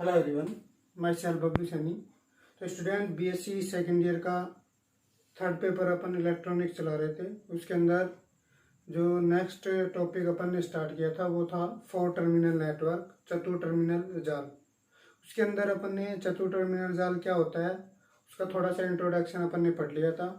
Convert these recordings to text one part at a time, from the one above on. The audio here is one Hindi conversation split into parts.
Hello everyone, my self Bablu Saini. तो स्टूडेंट बीएससी सेकेंड ईयर का थर्ड पेपर अपन इलेक्ट्रॉनिक्स चला रहे थे। उसके अंदर जो नेक्स्ट टॉपिक अपन ने स्टार्ट किया था वो था 4 टर्मिनल नेटवर्क, चतुर टर्मिनल जाल। उसके अंदर अपन ने चतुर टर्मिनल जाल क्या होता है उसका थोड़ा सा इंट्रोडक्शन अपन ने पढ़ लिया था।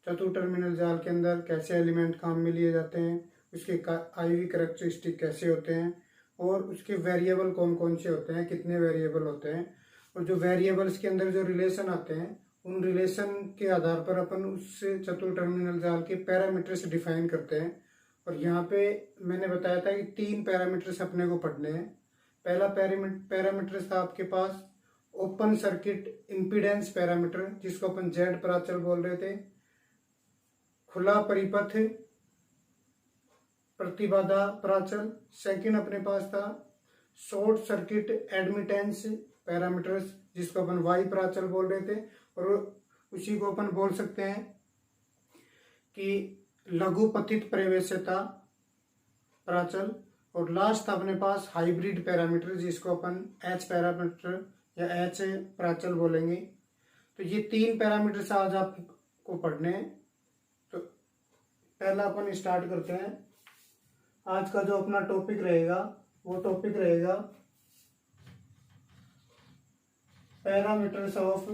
चतुर टर्मिनल जाल के अंदर कैसे एलिमेंट काम में लिए जाते हैं, उसके IV करेक्टरिस्टिक कैसे होते हैं और उसके वेरिएबल कौन कौन से होते हैं, कितने वेरिएबल होते हैं, और जो वेरिएबल्स के अंदर जो रिलेशन आते हैं उन रिलेशन के आधार पर अपन उस चतुर टर्मिनल जाल के पैरामीटर्स डिफाइन करते हैं। और यहाँ पे मैंने बताया था कि 3 पैरामीटर्स अपने को पढ़ने हैं। पहला पैरामीटर था आपके पास ओपन सर्किट इम्पीडेंस पैरामीटर, जिसको अपन जेड प्राचल बोल रहे थे। खुला परिपथ प्रतिबाधा प्राचल। सेकंड अपने पास था शॉर्ट सर्किट एडमिटेंस पैरामीटर्स, जिसको अपन वाई प्राचल बोल रहे थे, और उसी को अपन बोल सकते हैं कि लघुपथित प्रवेश्यता प्राचल। और लास्ट था अपने पास हाइब्रिड पैरामीटर, जिसको अपन एच पैरामीटर या एच प्राचल बोलेंगे। तो ये 3 पैरामीटर्स आज आपको पढ़ने हैं। तो पहला अपन स्टार्ट करते हैं। आज का जो अपना टॉपिक रहेगा वो टॉपिक रहेगा पैरामीटर्स ऑफ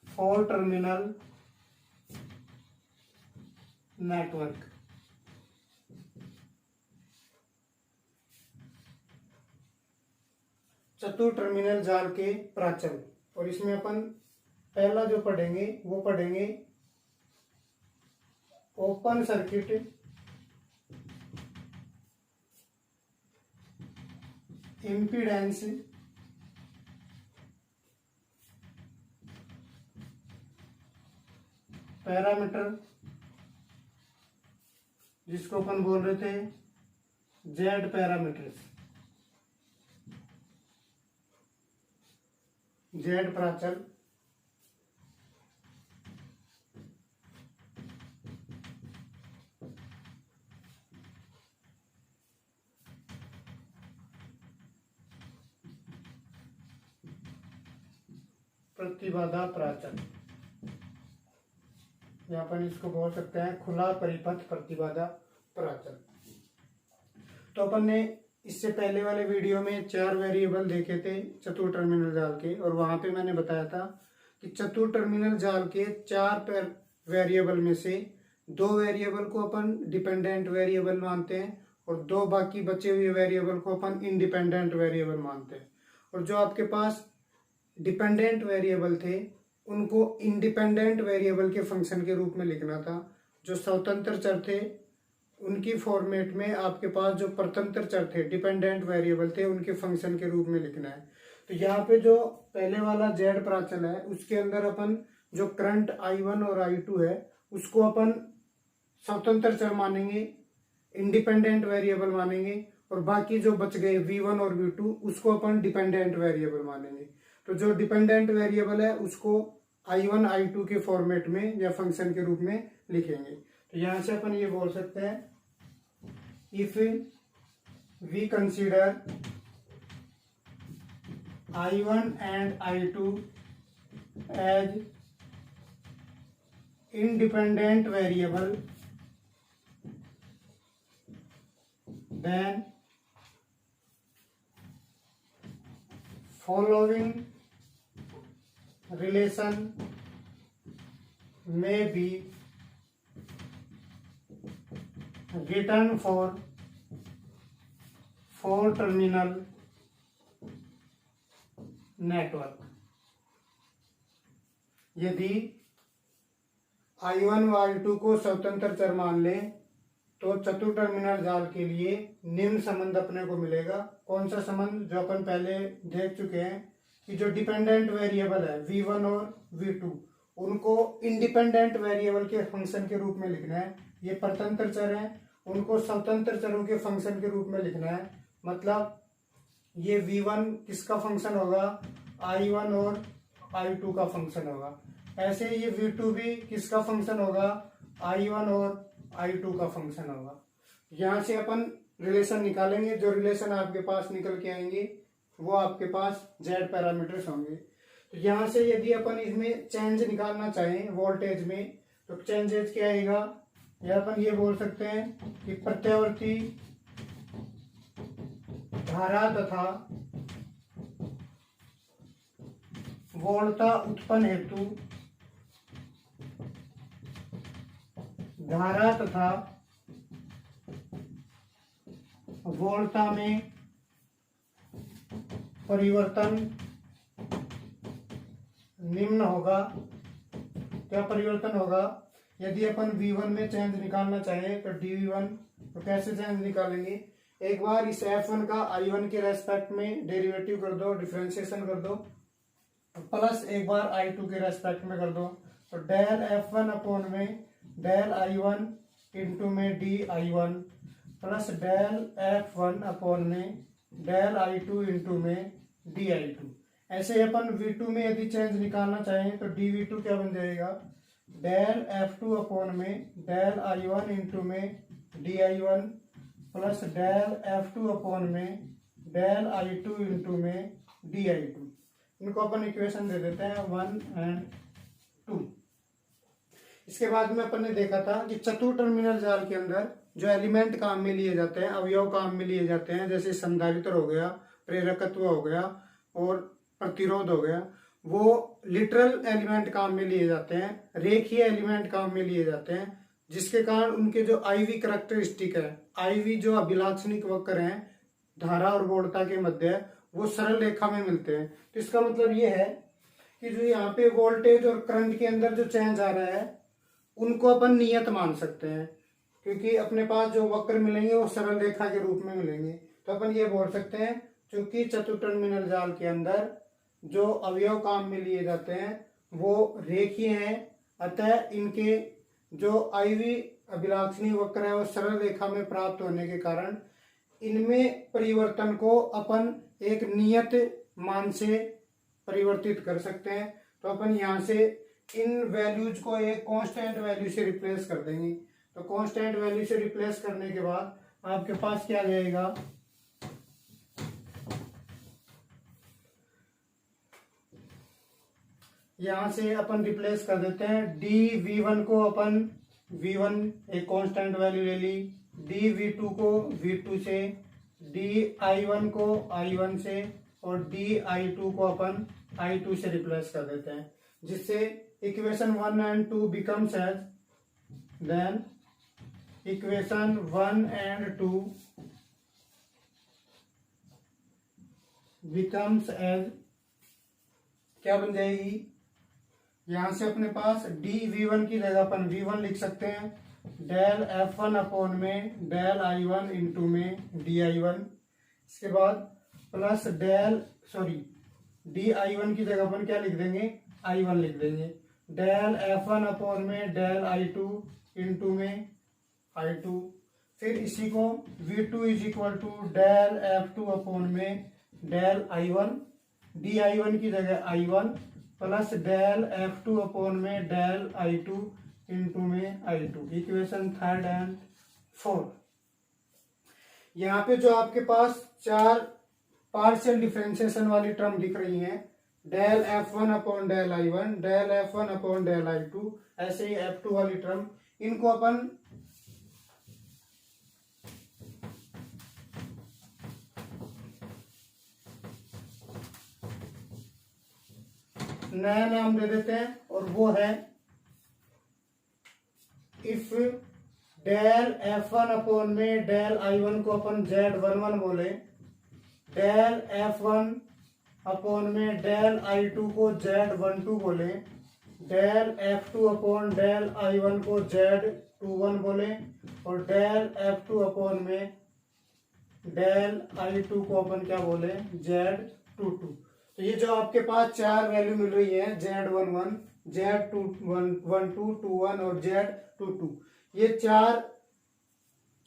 4 टर्मिनल नेटवर्क। चतुर टर्मिनल जाल के प्राचल। और इसमें अपन पहला जो पढ़ेंगे वो पढ़ेंगे ओपन सर्किट इम्पीडेंस पैरामीटर, जिसको अपन बोल रहे थे जेड पैरामीटर्स, जेड प्राचल। प्रतिबाधा प्राचल, यहाँ पर इसको बोल सकते हैं खुला परिपथ प्रतिबाधा प्राचल। तो अपन ने इससे पहले वाले वीडियो में 4 वेरिएबल देखे थे चतुर टर्मिनल जाल के, और वहां पे मैंने बताया था कि चतुर टर्मिनल जाल के 4 वेरिएबल में से 2 वेरिएबल को अपन डिपेंडेंट वेरिएबल मानते हैं और 2 बाकी बचे हुए वेरिएबल को अपन इंडिपेंडेंट वेरिएबल मानते हैं। और जो आपके पास डिपेंडेंट वेरिएबल थे उनको इंडिपेंडेंट वेरिएबल के फंक्शन के रूप में लिखना था। जो स्वतंत्र चर थे उनकी फॉर्मेट में आपके पास जो परतंत्र चर थे डिपेंडेंट वेरिएबल थे उनके फंक्शन के रूप में लिखना है। तो यहाँ पे जो पहले वाला जेड प्राचल है उसके अंदर अपन जो करंट I1 और I2 है उसको अपन स्वतंत्र चर मानेंगे, इंडिपेंडेंट वेरिएबल मानेंगे, और बाकी जो बच गए V1 और V2 उसको अपन डिपेंडेंट वेरिएबल मानेंगे। तो जो डिपेंडेंट वेरिएबल है उसको I1 I2 के फॉर्मेट में या फंक्शन के रूप में लिखेंगे। तो यहां से अपन ये बोल सकते हैं if we consider I1 and I2 as independent variable then following relation may be written for 4 terminal network। यदि I1 व I2 को स्वतंत्र चर मान लें तो चतुर टर्मिनल जाल के लिए निम्न संबंध अपने को मिलेगा। कौन सा संबंध? जो अपन पहले देख चुके हैं कि जो डिपेंडेंट वेरिएबल है V1 और V2 उनको इंडिपेंडेंट वेरिएबल के फंक्शन के रूप में लिखना है। ये परतंत्र चर हैं, उनको स्वतंत्र चरों के फंक्शन के रूप में लिखना है। मतलब ये V1 किसका फंक्शन होगा? I1 और I2 का फंक्शन होगा। ऐसे ये V2 भी किसका फंक्शन होगा? I1 और I2 का फंक्शन होगा। यहां से अपन रिलेशन निकालेंगे, जो रिलेशन आपके पास निकल के आएंगे वो आपके पास जेड पैरामीटर्स होंगे। तो यहाँ से यदि अपन इसमें चेंज निकालना चाहें वोल्टेज में, तो चेंजेज क्या आएगा, या अपन ये बोल सकते हैं कि प्रत्यावर्ती धारा तथा वोल्टता उत्पन्न हेतु धारा तथा वोल्टता में परिवर्तन निम्न होगा। क्या परिवर्तन होगा, यदि अपन V1 में चेंज निकालना चाहें तो dV1, तो कैसे चेंज निकालेंगे, एक बार इस F1 का I1 के रेस्पेक्ट में डेरिवेटिव कर दो, डिफरेंशिएशन कर दो, प्लस एक बार I2 के रेस्पेक्ट में कर दो, तो डेल F1 अपॉन में डेल I1 इंटू में dI1 plus del F1 upon में डेल I2 इंटू में dI2। ऐसे अपन V2 में यदि चेंज निकालना चाहें तो dV2 क्या बन जाएगा, डेल F2 अपॉन में डेल I1 इंटू में dI1 plus del F2 upon में डेल I2 इंटू में dI2। इनको अपन इक्वेशन दे देते हैं 1 और 2। इसके बाद में अपन ने देखा था कि चतुर टर्मिनल जाल के अंदर जो एलिमेंट काम में लिए जाते हैं, अवयव काम में लिए जाते हैं, जैसे संधारित्र हो गया, प्रेरकत्व हो गया और प्रतिरोध हो गया, वो लिटरल एलिमेंट काम में लिए जाते हैं, रेखीय एलिमेंट काम में लिए जाते हैं, जिसके कारण उनके जो IV करैक्टरिस्टिक है, IV जो अभिलाक्षणिक वक्र हैं धारा और वोल्टता के मध्य, वो सरल रेखा में मिलते हैं। तो इसका मतलब ये है कि जो यहाँ पे वोल्टेज और करंट के अंदर जो चेंज आ रहा है उनको अपन नियत मान सकते हैं, क्योंकि अपने पास जो वक्र मिलेंगे वो सरल रेखा के रूप में मिलेंगे। तो अपन ये बोल सकते हैं क्योंकि चतुर टर्मिनल जाल के अंदर जो अवयव काम में लिए जाते हैं वो रेखीय हैं, अतः इनके जो IV अभिलाक्षणीय वक्र है वो सरल रेखा में प्राप्त होने के कारण इनमें परिवर्तन को अपन एक नियत मान से परिवर्तित कर सकते हैं। तो अपन यहाँ से इन वैल्यूज को एक कांस्टेंट वैल्यू से रिप्लेस कर देंगे। तो कांस्टेंट वैल्यू से रिप्लेस करने के बाद आपके पास क्या आ जाएगा, यहां से अपन रिप्लेस कर देते हैं dV1 को अपन V1 एक कांस्टेंट वैल्यू ले ली, dV2 को V2 से, dI1 को I1 से और dI2 को अपन I2 से रिप्लेस कर देते हैं, जिससे equation 1 and 2 becomes as, then equation 1 and 2 becomes as क्या बन जाएगी, यहां से अपने पास dV1 की जगह अपन V1 लिख सकते हैं, डेल F1 अपॉन में डेल I1 इंटू में dI1, इसके बाद प्लस dI1 की जगह अपन क्या लिख देंगे, I1 लिख देंगे, डेल F1 अपॉन में डेल I2 इंटू में I2, फिर इसी को V2 is equal to del F2 upon में डेल I1, dI1 की जगह I1 plus del F2 upon में डेल I2 इंटू में I2, इक्वेशन 3 and 4। यहाँ पे जो आपके पास 4 पार्शियल डिफरेंशिएशन वाली टर्म दिख रही हैं, del F1 upon del I1, del F1 upon del I2, ऐसे ही F2 वाली टर्म, इनको अपन नया नाम दे देते हैं और वो है इफ डेल F1 अपॉन में डेल I1 को अपन Z11 बोले, डेल F1 अपॉन में डेल I2 को Z12 बोले, del F2 upon del I1 को Z21 बोले और डेल F2 अपॉन में डेल I2 को अपन क्या बोले, Z22। तो ये जो आपके पास 4 वैल्यू मिल रही है, Z11, Z12, 21 और Z22, ये 4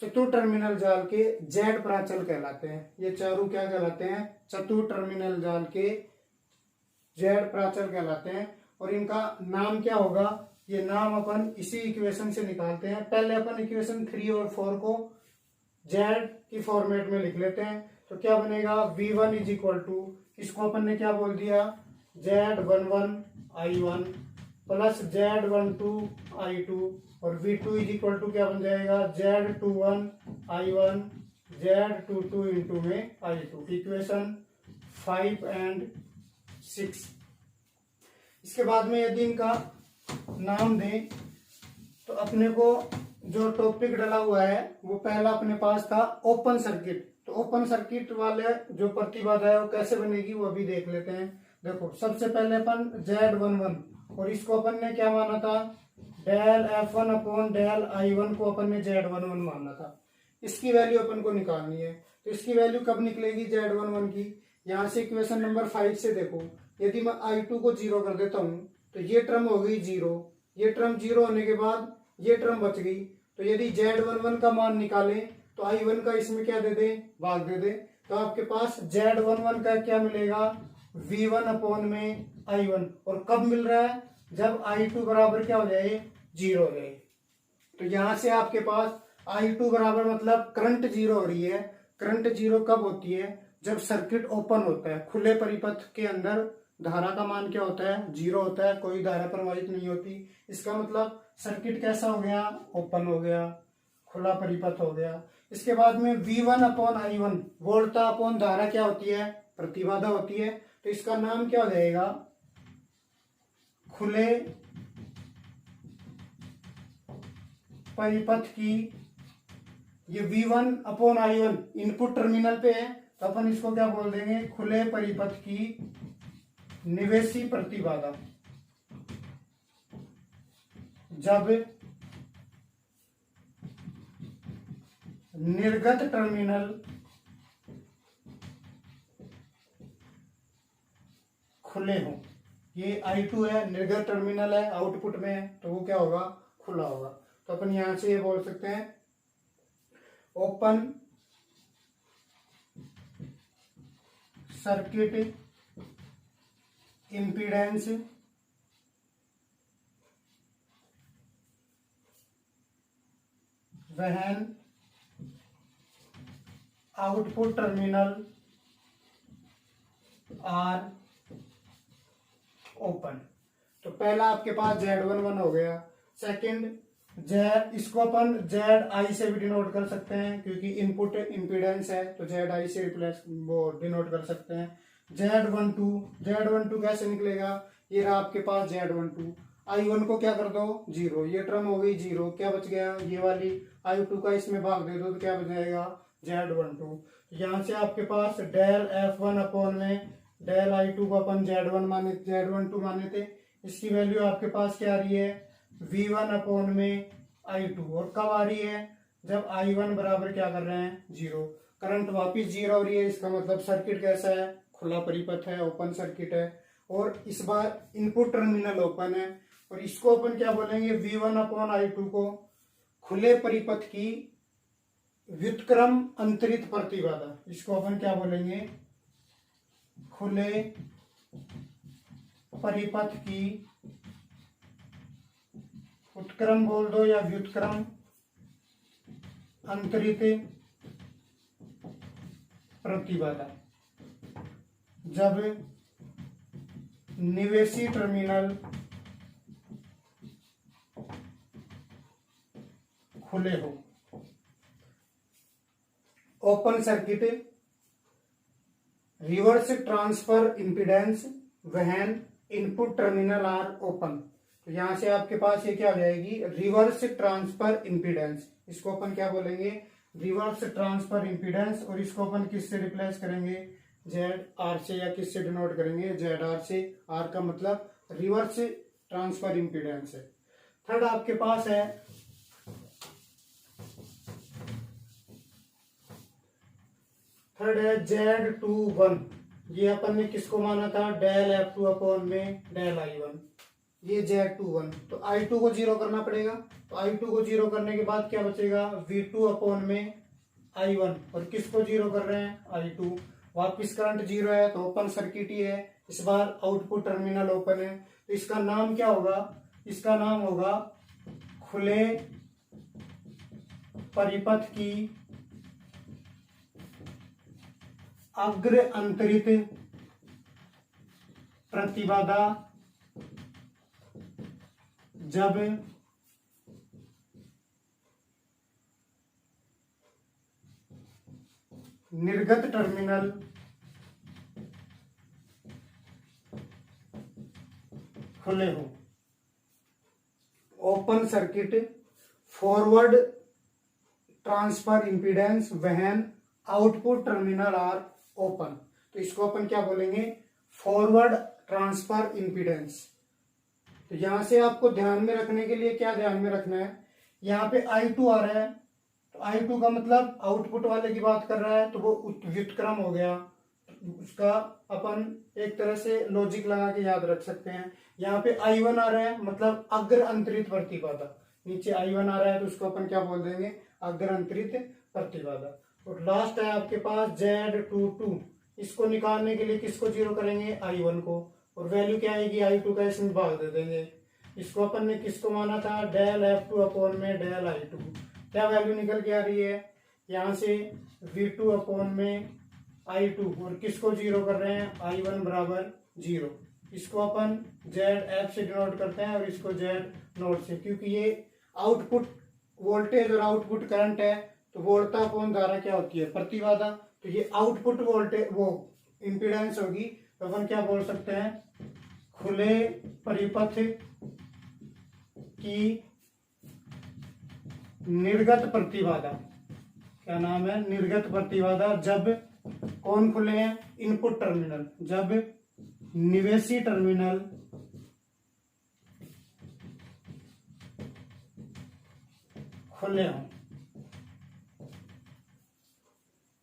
चतुर टर्मिनल जाल के जेड प्राचल कहलाते हैं। ये चारों क्या कहलाते हैं, चतुर टर्मिनल जाल के जेड प्राचल कहलाते हैं। और इनका नाम क्या होगा, ये नाम अपन इसी इक्वेशन से निकालते हैं। पहले अपन इक्वेशन 3 और 4 को जेड की फॉर्मेट में लिख लेते हैं। तो क्या बनेगा, V1 इज इक्वल टू, इसको अपन ने क्या बोल दिया, Z11 I1 plus Z12 I2 और V2 इज इक्वल टू क्या बन जाएगा, Z21 I1 Z22 इंटू में I2। Equation 5 and 6। इसके बाद में यदि इनका नाम दें तो अपने को जो टॉपिक डला हुआ है वो पहला अपने पास था ओपन सर्किट। तो ओपन सर्किट वाले जो प्रतिबाधा है वो कैसे बनेगी वो अभी देख लेते हैं। देखो सबसे पहले अपन Z11 और इसको अपन ने क्या माना था, del F1 upon del I1 को अपन ने Z11 माना था। इसकी वैल्यू अपन को निकालनी है। तो इसकी वैल्यू कब निकलेगी Z11 की, यहाँ से इक्वेशन नंबर 5 से देखो, यदि मैं I2 को 0 कर देता हूं तो ये टर्म हो गई 0, ये टर्म 0 होने के बाद ये टर्म बच गई। तो यदि Z11 का मान निकालें तो I1 का इसमें क्या दे दे, भाग दे दे। तो आपके पास Z11 का क्या मिलेगा, V1 अपॉन में I1। और कब मिल रहा है, जब I2 बराबर क्या हो जाए, 0 हो जाए। तो यहां से आपके पास I2 बराबर मतलब करंट 0 हो रही है। करंट 0 कब होती है, जब सर्किट ओपन होता है, खुले परिपथ के अंदर धारा का मान क्या होता है, 0 होता है, कोई धारा प्रवाहित नहीं होती। इसका मतलब सर्किट कैसा हो गया, ओपन हो गया, खुला परिपथ हो गया। इसके बाद में V1 अपॉन I1, वोल्टा अपॉन धारा क्या होती है, प्रतिबाधा होती है। तो इसका नाम क्या हो जाएगा, खुले परिपथ की, ये V1 upon I1 input terminal पे है तो अपन इसको क्या बोल देंगे, खुले परिपथ की निवेशी प्रतिबाधा। जब निर्गत टर्मिनल खुले हों, ये I2 है, निर्गत टर्मिनल है, आउटपुट में है, तो वो क्या होगा, खुला होगा। तो अपन यहां से ये बोल सकते हैं open circuit impedance when output terminal are open. तो पहला आपके पास Z11 हो गया। सेकंड इसको अपन ZI से भी डिनोट कर सकते हैं क्योंकि इनपुट इम्पीडेंस है, तो ZI से रिप्लेस वो डिनोट कर सकते हैं। Z12 कैसे निकलेगा, ये रहा आपके पास Z12। I1 को क्या कर दो, 0, ये टर्म हो गई 0, क्या बच गया, ये वाली I2 का इसमें भाग दे दो तो क्या बच जाएगा, Z12। यहां से आपके पास डेल F1 अपॉन में डेल I2 को अपन Z12 माने थे। इसकी वैल्यू आपके पास क्या आ रही है, V1 अपॉन में I2। और कब आ रही है, जब I1 बराबर क्या कर रहे हैं, 0। करंट वापिस 0 हो रही है, इसका मतलब सर्किट कैसा है, खुला परिपथ है, ओपन सर्किट है। और इस बार इनपुट टर्मिनल ओपन है। और इसको अपन क्या बोलेंगे, V1 अपॉन I2 को खुले परिपथ की व्युत्क्रम अंतरित प्रतिबाधा, इसको अपन क्या बोलेंगे, खुले परिपथ की उत्क्रम बोल दो या व्युत्क्रम अंतरित प्रतिबाधा। जब निवेशी टर्मिनल खुले हो, open circuit reverse transfer impedance when input terminal are open. तो यहां से आपके पास ये क्या हो जाएगी, रिवर्स ट्रांसफर इंपीडेंस। इसको अपन क्या बोलेंगे, रिवर्स ट्रांसफर इंपीडेंस। और इसको अपन किससे रिप्लेस करेंगे, ZR से, या किससे डिनोट करेंगे, ZR से। R का मतलब रिवर्स ट्रांसफर इंपीडेंस है। थर्ड आपके पास है Z21। ये अपन ने किसको माना था, डेल F2 अपॉन में डेल I1, ये Z21। तो I2 को 0 करना पड़ेगा। तो I2 को 0 करने के बाद क्या बचेगा, V2 अपॉन में I1। और किसको 0 कर रहे हैं, I2। वापिस करंट 0 है तो ओपन सर्किट ही है, इस बार आउटपुट टर्मिनल ओपन है। तो इसका नाम क्या होगा, इसका नाम होगा खुले परिपथ की अग्र अंतरित प्रतिबाधा जब निर्गत टर्मिनल खुले हो। Open circuit forward transfer impedance when output terminal are open. तो इसको अपन क्या बोलेंगे, फॉरवर्ड ट्रांसफर इंपीडेंस। तो यहां से आपको ध्यान में रखने के लिए क्या ध्यान में रखना है, यहाँ पे I2 आ रहा है, तो I2 का मतलब आउटपुट वाले की बात कर रहा है, तो वो व्युत्क्रम हो गया, उसका अपन एक तरह से लॉजिक लगा के याद रख सकते हैं। यहाँ पे I1 आ रहा है, मतलब अग्र अंतरित प्रतिबाधा, नीचे I1 आ रहा है तो उसको अपन क्या बोल देंगे, अग्र अंतरित प्रतिबाधा। और लास्ट है आपके पास Z22, इसको निकालने के लिए किसको जीरो करेंगे, I1 को, और वैल्यू क्या आएगी I2 का, इसमें भाग दे देंगे। इसको अपन ने किसको माना था, डेल F2 अपॉन में डेल I2, क्या वैल्यू निकल के आ रही है, यहाँ से V2 अपॉन में I2, और किसको जीरो कर रहे हैं, I1 बराबर 0। इसको अपन ZF से डिनोट करते हैं और इसको Z नोट से, क्योंकि ये आउटपुट वोल्टेज और आउटपुट करंट है, तो वोल्टा अपॉन धारा क्या होती है, प्रतिबाधा। तो ये आउटपुट वोल्टेज वो इंपीडेंस होगी, तो अपन क्या बोल सकते हैं, खुले परिपथ की निर्गत प्रतिबाधा, क्या नाम है, निर्गत प्रतिबाधा जब कौन खुले हैं, इनपुट टर्मिनल, जब निवेशी टर्मिनल खुले हों।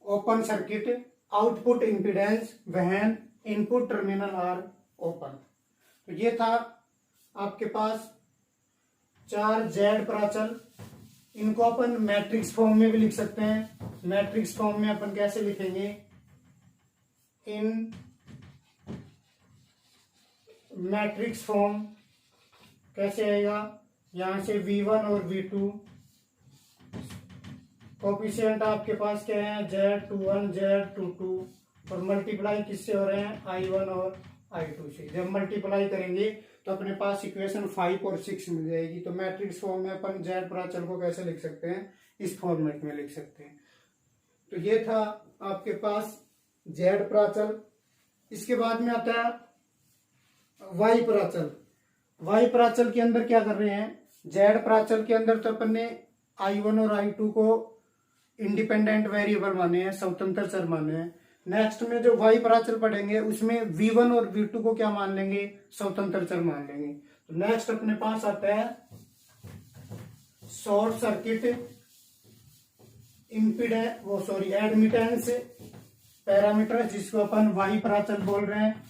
Open circuit output impedance when input terminal are open. तो ये था आपके पास 4 जेड प्राचल। इनको अपन मैट्रिक्स फॉर्म में भी लिख सकते हैं। मैट्रिक्स फॉर्म में अपन कैसे लिखेंगे, इन मैट्रिक्स फॉर्म कैसे आएगा, यहां से V1 और V2, कोफिशिएंट आपके पास क्या है, Z21 Z22, और मल्टीप्लाई किससे हो रहे हैं, I1 और I2 से। जब मल्टीप्लाई करेंगे तो अपने पास इक्वेशन 5 और 6 मिल जाएगी। तो मैट्रिक्स फॉर्म में अपन जेड प्राचल को कैसे लिख सकते हैं, इस फॉर्मेट में लिख सकते हैं। तो ये था आपके पास जेड प्राचल। इसके बाद में आता है वाई प्राचल। वाई प्राचल के अंदर क्या कर रहे हैं, जेड प्राचल के अंदर तो अपन ने I1 और I2 को इंडिपेंडेंट वेरिएबल माने हैं, स्वतंत्र चर माने हैं। नेक्स्ट में जो वाई प्राचल पढ़ेंगे उसमें V1 और V2 को क्या मान लेंगे, स्वतंत्र चर मान लेंगे। तो नेक्स्ट अपने पास आता है शॉर्ट सर्किट एडमिटेंस पैरामीटर, जिसको अपन वाई प्राचल बोल रहे हैं।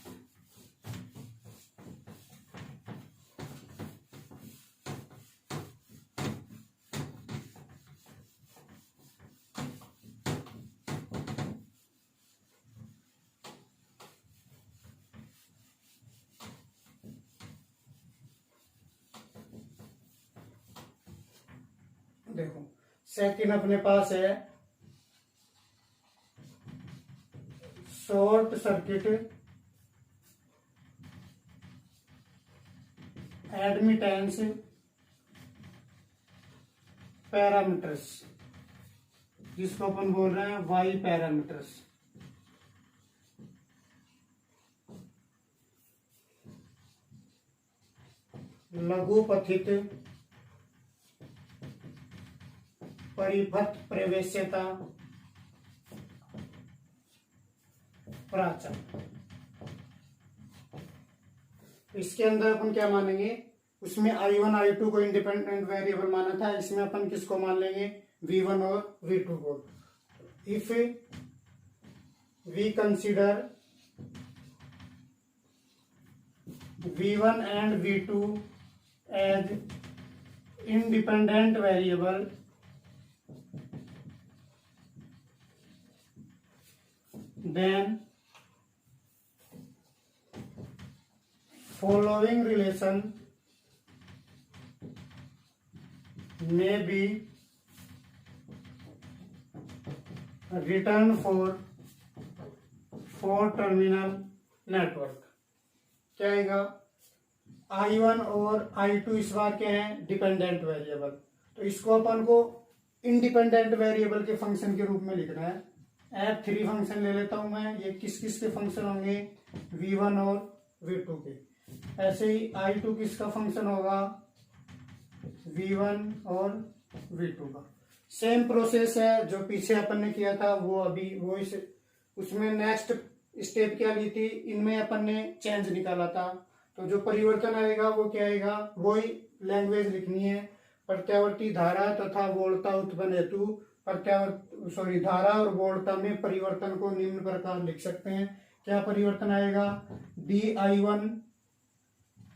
देखो सेकंड अपने पास है शॉर्ट सर्किट एडमिटेंस पैरामीटर्स, जिसको अपन बोल रहे हैं वाई पैरामीटर्स। लघुपथित परिपथ प्रवेश्यता प्राचल। इसके अंदर अपन क्या मानेंगे, उसमें I1 I2 को इंडिपेंडेंट वेरिएबल माना था, इसमें अपन किसको मान लेंगे, V1 और V2 को। If we consider V1 and V2 as independent variable, then following relation may be written for four terminal network. क्या आएगा, I1 और I2 इस बार क्या है, डिपेंडेंट वेरिएबल। तो इसको अपन को इंडिपेंडेंट वेरिएबल के फंक्शन के रूप में लिखना है। F3 फंक्शन ले लेता हूं मैं, ये किस किस के फंक्शन होंगे, V1 और V2 के। ऐसे ही I2 किसका फंक्शन होगा, V1 और V2 का। सेम प्रोसेस है जो पीछे अपन ने किया था, वो अभी वो इस उसमें नेक्स्ट स्टेप क्या ली थी, इनमें अपन ने चेंज निकाला था। तो जो परिवर्तन आएगा वो क्या आएगा, वही लैंग्वेज लिखनी है। प्रत्यावर्ती धारा तथा वोल्टता उत्पन्न हेतु धारा और वोल्टता में परिवर्तन को निम्न प्रकार लिख सकते हैं। क्या परिवर्तन आएगा, DI1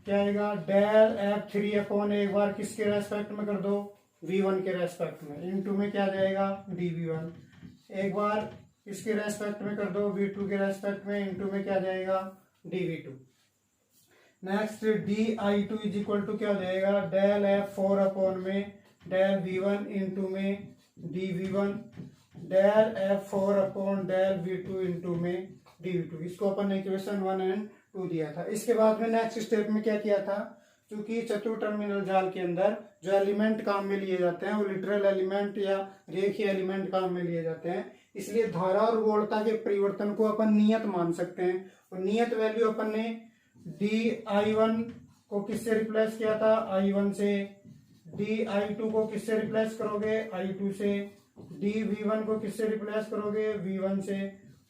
क्या आएगा, डेल F3 अपॉन एक बार किसके रेस्पेक्ट में कर दो, V1 के रेस्पेक्ट में, इनटू में क्या जाएगा, dV1 एक बार किसके रेस्पेक्ट में कर दो, V2 के रेस्पेक्ट में, इनटू में क्या जाएगा, dV2। Next DI2 is equal to क्या हो जाएगा, डेल F4 अपॉन में डेल V1 इनटू में dV1 del F4 upon del V2 into में dV2। इसको अपन ने इक्वेशन 1 और 2 दिया था। इसके बाद में नेक्स्ट स्टेप में क्या किया था, क्योंकि चतुर टर्मिनल जाल के अंदर जो एलिमेंट काम में लिए जाते हैं वो लिटरल एलिमेंट या रेखीय एलिमेंट काम में लिए जाते हैं, इसलिए धारा और वोल्टता के परिवर्तन को अपन नियत मान सकते हैं। और नियत वैल्यू अपन ने DI1 को किससे रिप्लेस किया था, I1 से। DI2 को किससे रिप्लेस करोगे, I2 से। DV1 को किससे रिप्लेस करोगे, V1 से।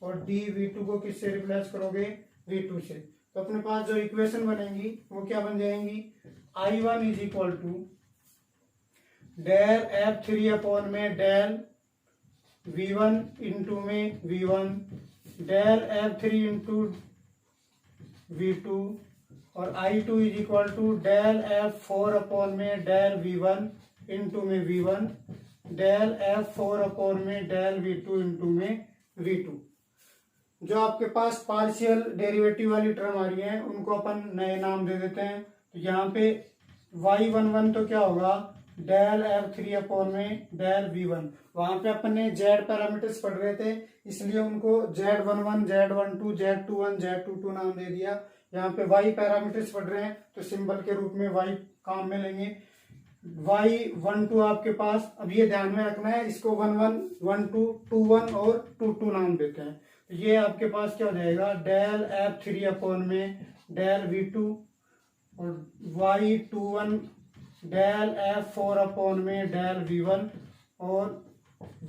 और DV2 को किससे रिप्लेस करोगे, V2 से। तो अपने पास जो इक्वेशन बनेंगी वो क्या बन जाएंगी, I1 is equal to del F3 upon में डेल V1 इंटू में V1 del F3 into V2 और I2 is equal to del F4 upon में डेल V1 इंटू में V1 डेल F4 अपॉन में डेल V2 इंटू में V2। जो आपके पास पार्शियल डेरिवेटिव वाली टर्म आ रही है उनको अपन नए नाम दे देते हैं। तो यहाँ पे y11 तो क्या होगा, डेल F3 अपॉन में डेल V1। वहां पे अपन ने Z पैरामीटर्स पढ़ रहे थे, इसलिए उनको Z11, Z12, Z21, Z22 नाम दे दिया। यहाँ पे Y पैरामीटर्स पढ़ रहे हैं तो सिंबल के रूप में Y काम में लेंगे। y12 आपके पास, अब ये ध्यान में रखना है, इसको 11, 12, 21 और 22 नाम देते हैं। तो ये आपके पास क्या हो जाएगा, डेल F3 अपॉन में डेल V2 और y21 डेल F4 अपॉन में डेल V1 और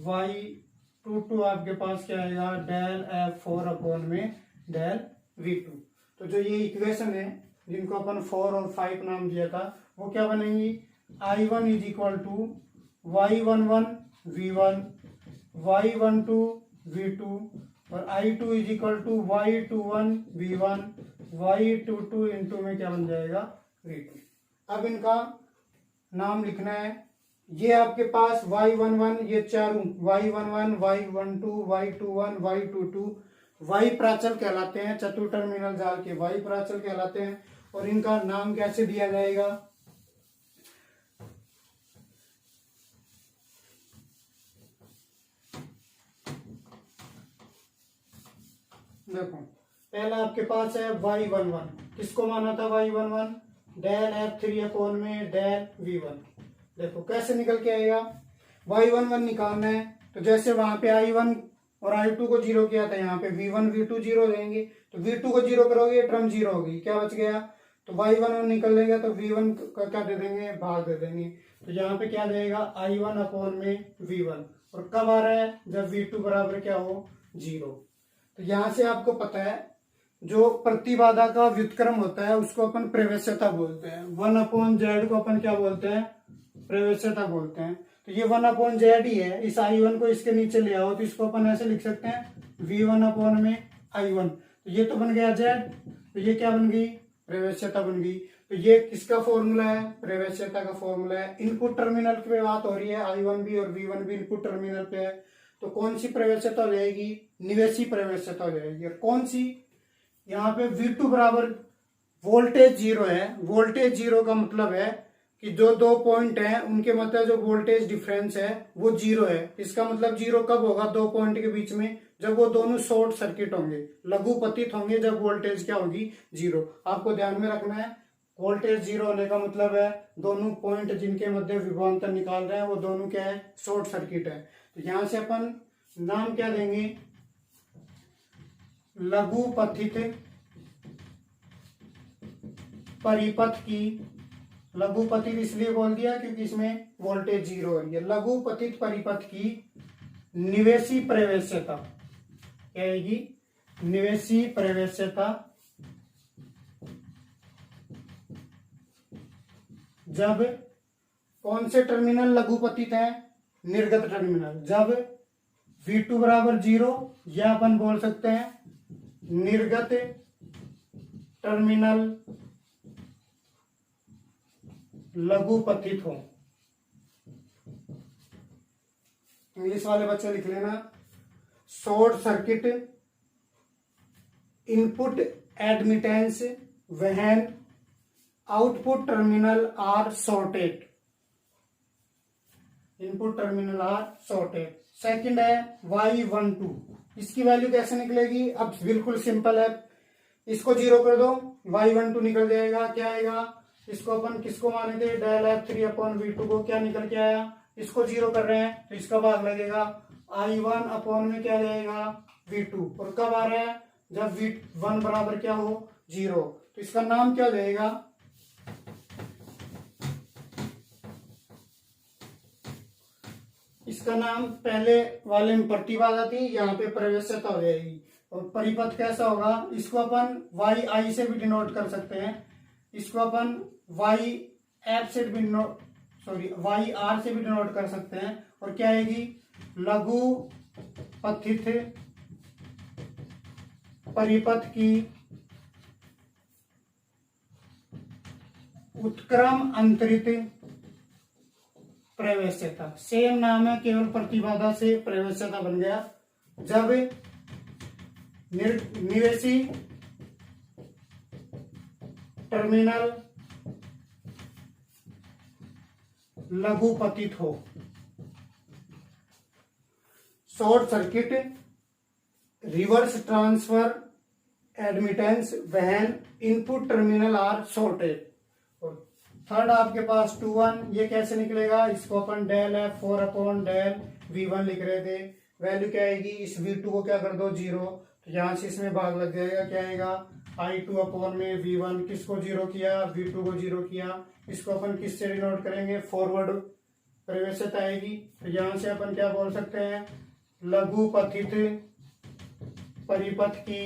y22 आपके पास क्या आएगा, डेल F4 अपॉन में डेल V2। तो जो ये इक्वेशन है जिनको अपन 4 और 5 नाम दिया था वो क्या बनेंगी, I1 is equal to y11 V1 y12 V2 और I2 is equal to y21 V1 y22 into में क्या बन जाएगा, V2। अब इनका नाम लिखना है। ये आपके पास y11 ये चारों y11 y12 y21 y22 y प्राचल कहलाते हैं, चतुर टर्मिनल जाल के y प्राचल कहलाते हैं। और इनका नाम कैसे दिया जाएगा, देखो पहला आपके पास है y11, किसको माना था y11, डेल F3 अपॉन में डेल V1। देखो कैसे निकल के आएगा, y11 निकालना है तो जैसे वहां पे I1 और I2 को जीरो किया था, यहाँ पे V1 V2 जीरो देंगे, तो V2 को जीरो करोगे टर्म जीरो होगी, क्या बच गया, तो y11 निकल लेगा तो V1 का क्या दे देंगे, भाग दे देंगे। तो यहाँ पे क्या देगा, I1 अपॉन में V1। और कब आ रहा है, जब V2 बराबर क्या हो, जीरो। तो यहां से आपको पता है जो प्रतिबाधा का व्युत्क्रम होता है उसको अपन प्रवेश्यता बोलते हैं। 1/z को अपन क्या बोलते हैं, प्रवेश्यता बोलते हैं। तो ये 1/z ही है, इस I1 को इसके नीचे ले आओ तो इसको अपन ऐसे लिख सकते हैं V1 अपॉन में I1। तो ये तो बन गया z, तो ये क्या बन गई, प्रवेश्यता बन गई। तो ये किसका फॉर्मूला है, प्रवेश्यता का फॉर्मूला है। इनपुट टर्मिनल पे बात हो रही है, I1 भी और V1 भी इनपुट टर्मिनल पे है, तो कौन सी प्रवेश्यता हो जाएगी, निवेशी प्रवेश्यता हो जाएगी। और कौन सी, यहाँ पे V2 बराबर वोल्टेज जीरो है। वोल्टेज जीरो का मतलब है कि जो दो पॉइंट हैं उनके मध्य जो वोल्टेज डिफरेंस है वो जीरो है। इसका मतलब जीरो कब होगा? दो पॉइंट के बीच में, जब वो दोनों शॉर्ट सर्किट होंगे, लघु पतित होंगे, जब वोल्टेज क्या होगी? जीरो। आपको ध्यान में रखना है, वोल्टेज जीरो होने का मतलब है दोनों पॉइंट जिनके मध्य विभवांतर निकाल रहे हैं वो दोनों क्या है? शॉर्ट सर्किट है। तो यहां से अपन नाम क्या देंगे? लघु पतित परिपथ की, लघु पतित इसलिए बोल दिया क्योंकि इसमें वोल्टेज जीरो है। लघु पतित परिपथ की निवेशी प्रवेश्यता क्या आएगी? निवेशी प्रवेश्यता जब कौन से टर्मिनल लघु पतित है? निर्गत टर्मिनल। जब V2 बराबर जीरो, या अपन बोल सकते हैं निर्गत टर्मिनल लघु पतित हो। इंग्लिश वाले बच्चे लिख लेना, short circuit input admittance when output terminal are shorted. Input terminal are shorted. Second है Y12, इसकी वैल्यू कैसे निकलेगी? अब बिल्कुल सिंपल है, इसको जीरो कर दो, Y12 निकल जाएगा। क्या आएगा? इसको अपन किसको माने थे? डेल F3/V2 को। क्या निकल के आया? इसको जीरो कर रहे हैं तो इसका भाग लगेगा I1 अपॉन में क्या जाएगा? V2। और कब आ रहा है? जब V1 बराबर क्या हो? जीरो। तो इसका नाम क्या जाएगा? इसका नाम पहले वाले में प्रतिबाधा थी, यहाँ पे प्रवेश्यता हो जाएगी। और परिपथ कैसा होगा? इसको अपन YI से भी डिनोट कर सकते हैं, इसको अपन YR से भी डिनोट कर सकते हैं। और क्या आएगी? लघु पतित परिपथ की उत्क्रम अंतरित प्रवेश्यता। सेम नाम है, केवल प्रतिबाधा से प्रवेश्यता बन गया। जब निवेशी टर्मिनल लघु पतित हो। Short circuit reverse transfer admittance when input terminal are shorted. और थर्ड आपके पास 2-1, ये कैसे निकलेगा? इसको अपन del F4 upon del V1 लिख रहे थे। वैल्यू क्या आएगी? इस V2 को क्या कर दो? जीरो। तो यहां से इसमें भाग लग जाएगा। क्या आएगा? I2 अपॉन में V1। किसको जीरो किया? V2 को जीरो किया। इसको अपन किससे डिनोट करेंगे? फॉरवर्ड प्रवेश्यता आएगी। तो यहां से अपन क्या बोल सकते हैं? लघु पतित परिपथ की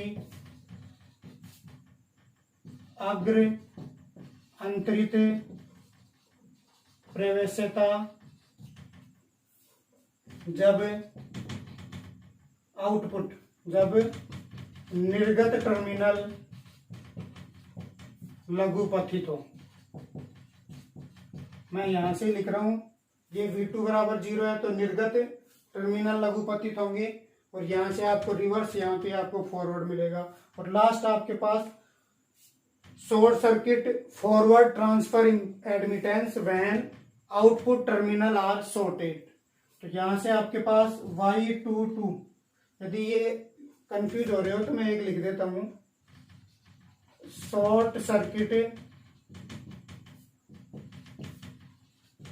अग्र अंतरित प्रवेश्यता जब आउटपुट, जब निर्गत टर्मिनल लघु पतित हो। मैं यहां से लिख रहा हूं, ये V2 बराबर जीरो है तो निर्गत टर्मिनल लघु पतित होंगे। और यहां से आपको रिवर्स, यहां पे आपको फॉरवर्ड मिलेगा। और लास्ट आपके पास short circuit forward transfer admittance when output terminal are shorted. तो यहां से आपके पास Y22, यदि ये कंफ्यूज हो रहे हो तो मैं एक लिख देता हूं, short circuit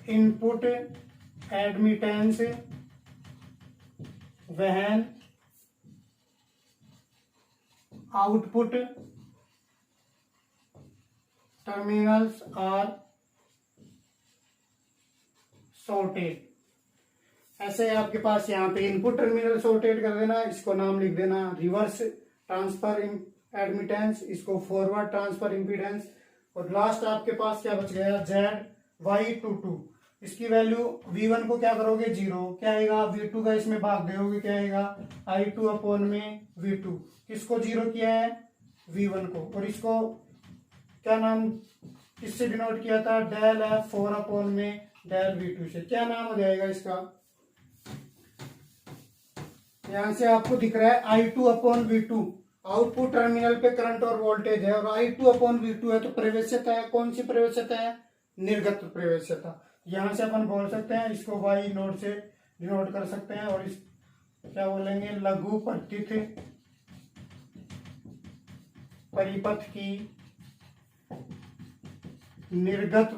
input admittance when output terminals are shorted. ऐसे आपके पास यहाँ पे इनपुट टर्मिनल शॉर्टेड कर देना, इसको नाम लिख देना रिवर्स ट्रांसफर एडमिटेंस, इसको फॉरवर्ड ट्रांसफर इम्पीडेंस। और लास्ट आपके पास क्या बच गया? ZY22। इसकी वैल्यू V1 को क्या करोगे? जीरो। क्या आएगा? V2 का इसमें भाग दोगे, क्या आएगा? I2 अपॉन में V2। किसको जीरो किया है? V1 को। और इसको क्या नाम किससे डिनोट किया था? डेल F4 अपॉन में डेल V2 से। क्या नाम हो जाएगा इसका? यहां से आपको दिख रहा है I2 upon V2, output terminal पे करंट और वोल्टेज है, और I2 अपॉन V2 है तो प्रवेश्यता है। कौन सी प्रवेश्यता है? निर्गत प्रवेश्यता। यहाँ से अपन बोल सकते हैं इसको वाई नोट से डिनोट कर सकते हैं, और इस क्या बोलेंगे, लघु पतित परिपथ की निर्गत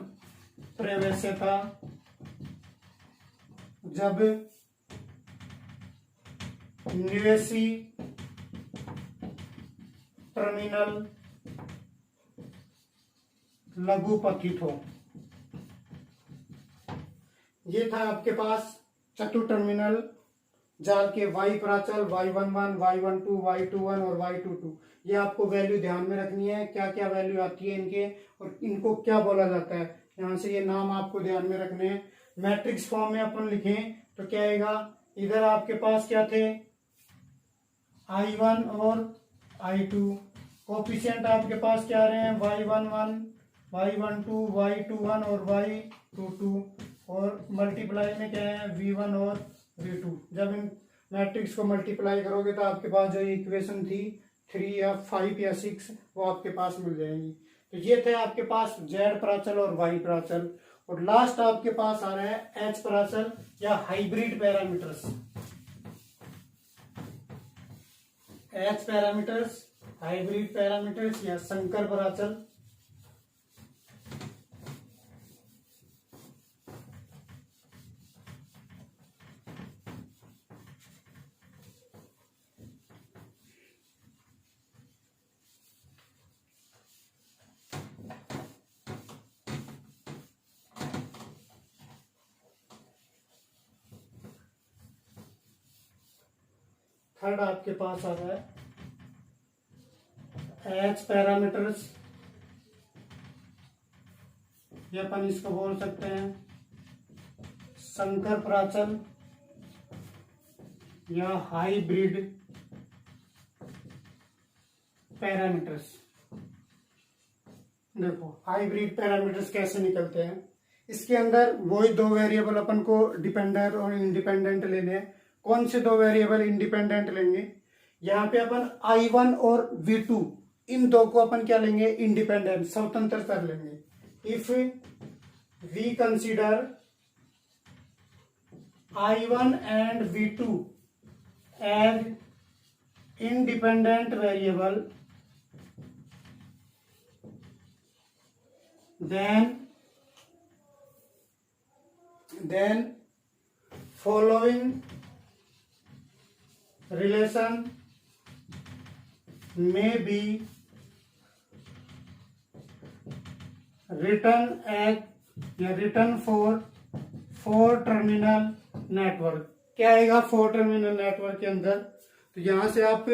प्रवेश्यता जब निवेशी टर्मिनल लघु पतित हो। ये था आपके पास चतुर टर्मिनल जाल के वाई प्राचल Y11, Y12, Y21 और Y22। ये आपको वैल्यू ध्यान में रखनी है, क्या क्या वैल्यू आती है इनके और इनको क्या बोला जाता है। यहाँ से ये नाम आपको ध्यान में रखने हैं। मैट्रिक्स फॉर्म में अपन लिखें तो क्या आएगा, इधर आपके पास क्या थे, I1 और I2। कोफिशिएंट आपके पास क्या आ रहे हैं, Y11, Y12, Y21 और Y22, और मल्टीप्लाई में क्या है, V1 और V2। जब इन मैट्रिक्स को मल्टीप्लाई करोगे तो आपके पास जो इक्वेशन थी 3 या 5 या 6 वो आपके पास मिल जाएंगी। तो ये थे आपके पास Z प्राचल और Y प्राचल, और लास्ट आपके पास आ रहा है H प्राचल या hybrid parameters. H parameters, hybrid parameters या संकर प्राचल। थर्ड आपके पास आ रहा है एच पैरामीटर्स, ये अपन इसको बोल सकते हैं संकर प्राचल या हाइब्रिड पैरामीटर्स। देखो हाइब्रिड पैरामीटर्स कैसे निकलते हैं, इसके अंदर वही दो वेरिएबल अपन को डिपेंडेंट और इंडिपेंडेंट लेने हैं। कौन से दो वेरिएबल इंडिपेंडेंट लेंगे, यहाँ पे अपन I1 और V2 इन दो को अपन क्या लेंगे, इंडिपेंडेंट, स्वतंत्र कर लेंगे। If we consider I1 and V2 as independent variable, then following relation may be written as या written for 4 टर्मिनल नेटवर्क। क्या आएगा 4 टर्मिनल नेटवर्क के अंदर, तो यहां से आप